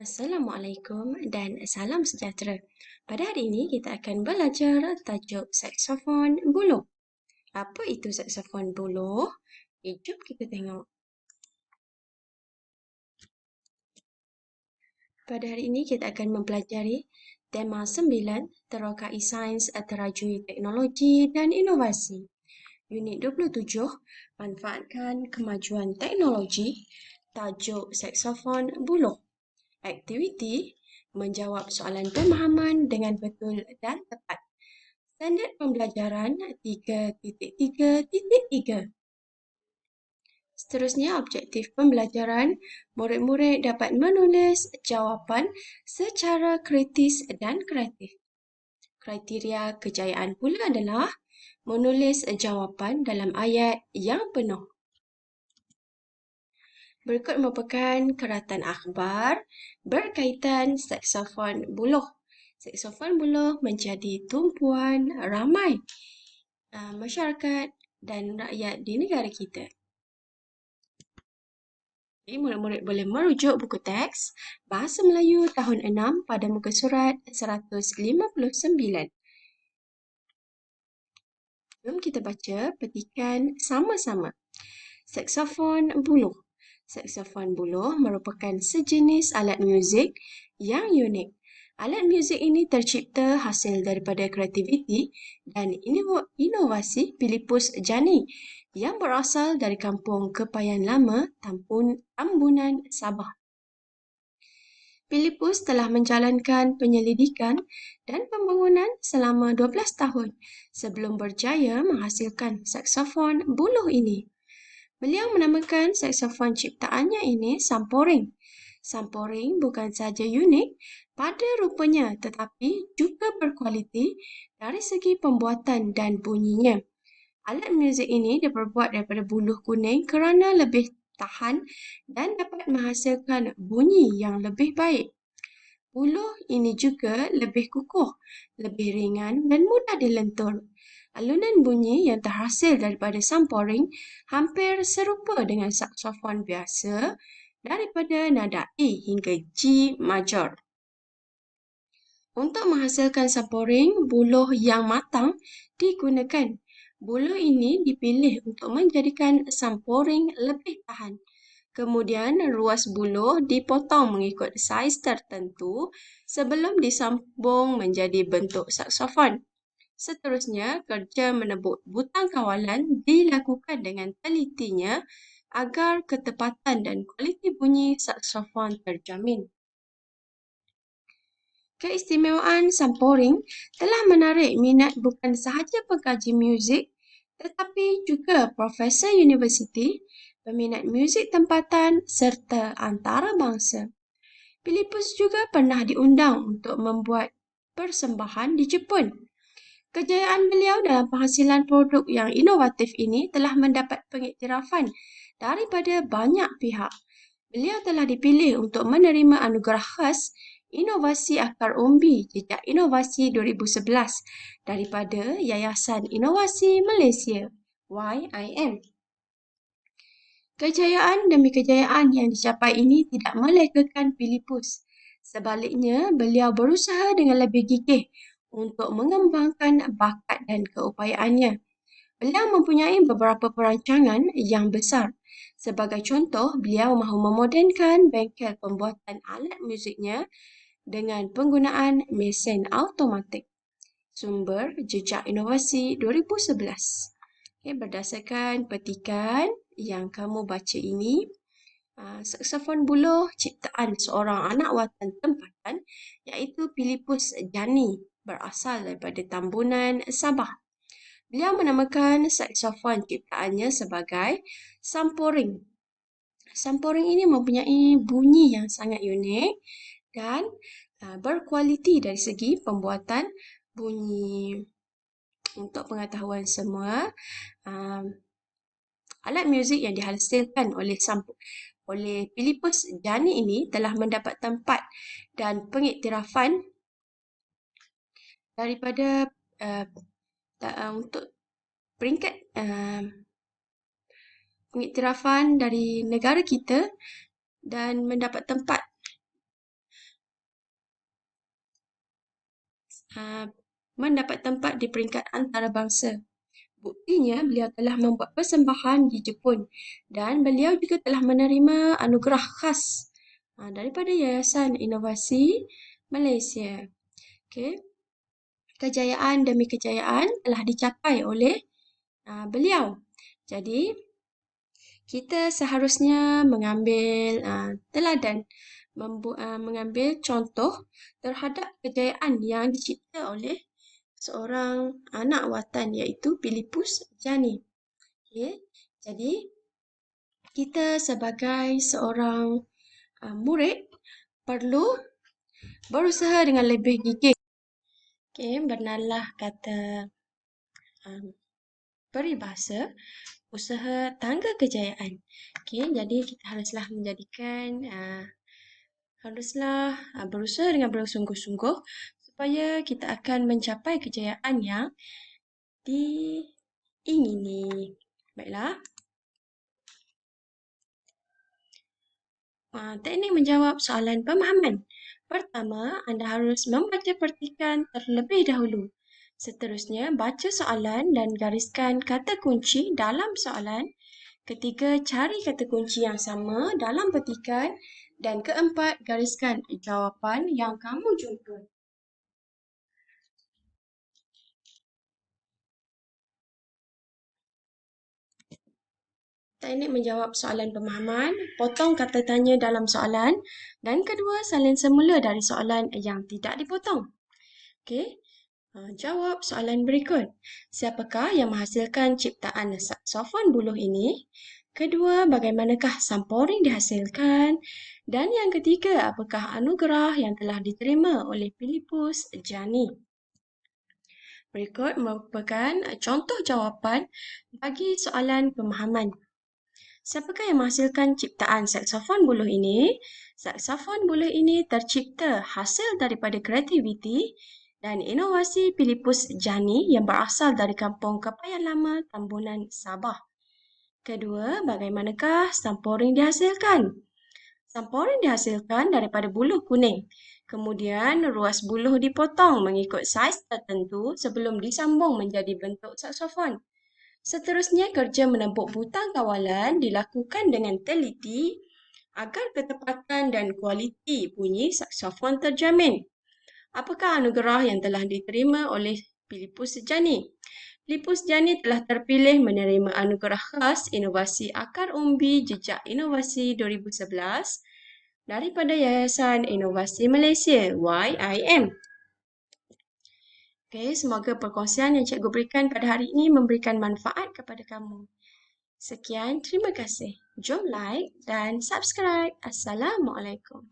Assalamualaikum dan salam sejahtera. Pada hari ini kita akan belajar tajuk saksofon buluh. Apa itu saksofon buluh? Jom kita tengok. Pada hari ini kita akan mempelajari tema 9 Terokai Sains Terajui Teknologi dan Inovasi. Unit 27, manfaatkan kemajuan teknologi. Tajuk saksofon buluh. Aktiviti menjawab soalan pemahaman dengan betul dan tepat. Standard pembelajaran 3.3.3. Seterusnya, objektif pembelajaran, murid-murid dapat menulis jawapan secara kritis dan kreatif. Kriteria kejayaan pula adalah menulis jawapan dalam ayat yang penuh. Berikut merupakan keratan akhbar berkaitan saksofon buluh. Saksofon buluh menjadi tumpuan ramai masyarakat dan rakyat di negara kita. Jadi, murid-murid boleh merujuk buku teks Bahasa Melayu tahun 6 pada muka surat 159. Jom kita baca petikan sama-sama. Saksofon buluh. Saksofon buluh merupakan sejenis alat muzik yang unik. Alat muzik ini tercipta hasil daripada kreativiti dan inovasi Philippus Jani yang berasal dari kampung Kepayan Lama, Tambunan, Sabah. Philippus telah menjalankan penyelidikan dan pembangunan selama 12 tahun sebelum berjaya menghasilkan saksofon buluh ini. Beliau menamakan saksofon ciptaannya ini samporing. Samporing bukan sahaja unik pada rupanya tetapi juga berkualiti dari segi pembuatan dan bunyinya. Alat muzik ini diperbuat daripada buluh kuning kerana lebih tahan dan dapat menghasilkan bunyi yang lebih baik. Buluh ini juga lebih kukuh, lebih ringan dan mudah dilentur. Alunan bunyi yang terhasil daripada samporing hampir serupa dengan saksofon biasa daripada nada A hingga G major. Untuk menghasilkan samporing, buluh yang matang digunakan. Buluh ini dipilih untuk menjadikan samporing lebih tahan. Kemudian, ruas buluh dipotong mengikut saiz tertentu sebelum disambung menjadi bentuk saksofon. Seterusnya, kerja menebuk butang kawalan dilakukan dengan telitinya agar ketepatan dan kualiti bunyi saksofon terjamin. Keistimewaan samporing telah menarik minat bukan sahaja pengkaji muzik tetapi juga profesor universiti, peminat muzik tempatan serta antarabangsa. Philippus juga pernah diundang untuk membuat persembahan di Jepun. Kejayaan beliau dalam penghasilan produk yang inovatif ini telah mendapat pengiktirafan daripada banyak pihak. Beliau telah dipilih untuk menerima anugerah khas Inovasi Akar Umbi Jejak Inovasi 2011 daripada Yayasan Inovasi Malaysia (YIM). Kejayaan demi kejayaan yang dicapai ini tidak melegakan Philippus. Sebaliknya, beliau berusaha dengan lebih gigih untuk mengembangkan bakat dan keupayaannya. Beliau mempunyai beberapa perancangan yang besar. Sebagai contoh, beliau mahu memodernkan bengkel pembuatan alat muziknya dengan penggunaan mesin automatik. Sumber Jejak Inovasi 2011. Berdasarkan petikan yang kamu baca ini, saksofon buluh ciptaan seorang anak watan tempatan iaitu Philippus Jani berasal daripada Tambunan, Sabah. Beliau menamakan saksofon ciptaannya sebagai samporing. Samporing ini mempunyai bunyi yang sangat unik dan berkualiti dari segi pembuatan bunyi. Untuk pengetahuan semua, alat muzik yang dihasilkan oleh Philippus Jani ini telah mendapat tempat dan pengiktirafan daripada untuk peringkat pengiktirafan dari negara kita dan mendapat tempat mendapat tempat di peringkat antarabangsa. Buktinya, beliau telah membuat persembahan di Jepun dan beliau juga telah menerima anugerah khas daripada Yayasan Inovasi Malaysia. Okay. Kejayaan demi kejayaan telah dicapai oleh beliau. Jadi, kita seharusnya mengambil teladan, mengambil contoh terhadap kejayaan yang dicipta oleh seorang anak watan iaitu Philippus Jani. Okay. Jadi, kita sebagai seorang murid perlu berusaha dengan lebih gigih. Okay. Bernalah kata peribahasa, usaha tangga kejayaan. Okay. Jadi, kita haruslah berusaha dengan bersungguh-sungguh supaya kita akan mencapai kejayaan yang diingini. Baiklah. Teknik menjawab soalan pemahaman. Pertama, anda harus membaca petikan terlebih dahulu. Seterusnya, baca soalan dan gariskan kata kunci dalam soalan. Ketiga, cari kata kunci yang sama dalam petikan. Dan keempat, gariskan jawapan yang kamu jumpa. Teknik menjawab soalan pemahaman, potong kata tanya dalam soalan. Dan kedua, salin semula dari soalan yang tidak dipotong. Okey. Jawab soalan berikut. Siapakah yang menghasilkan ciptaan saksofon buluh ini? Kedua, bagaimanakah samporing dihasilkan? Dan yang ketiga, apakah anugerah yang telah diterima oleh Philippus Jani? Berikut merupakan contoh jawapan bagi soalan pemahaman. Siapakah yang menghasilkan ciptaan saksofon buluh ini? Saksofon buluh ini tercipta hasil daripada kreativiti dan inovasi Philippus Jani yang berasal dari kampung Kapayan Lama, Tambunan, Sabah. Kedua, bagaimanakah samporing dihasilkan? Samporing dihasilkan daripada buluh kuning. Kemudian, ruas buluh dipotong mengikut saiz tertentu sebelum disambung menjadi bentuk saksofon. Seterusnya, kerja menempuk butang kawalan dilakukan dengan teliti agar ketepatan dan kualiti bunyi saksofon terjamin. Apakah anugerah yang telah diterima oleh Philippus Jani? Philippus Jani telah terpilih menerima anugerah khas Inovasi Akar Umbi Jejak Inovasi 2011 daripada Yayasan Inovasi Malaysia, YIM. Okay, semoga perkongsian yang cikgu berikan pada hari ini memberikan manfaat kepada kamu. Sekian, terima kasih. Jom like dan subscribe. Assalamualaikum.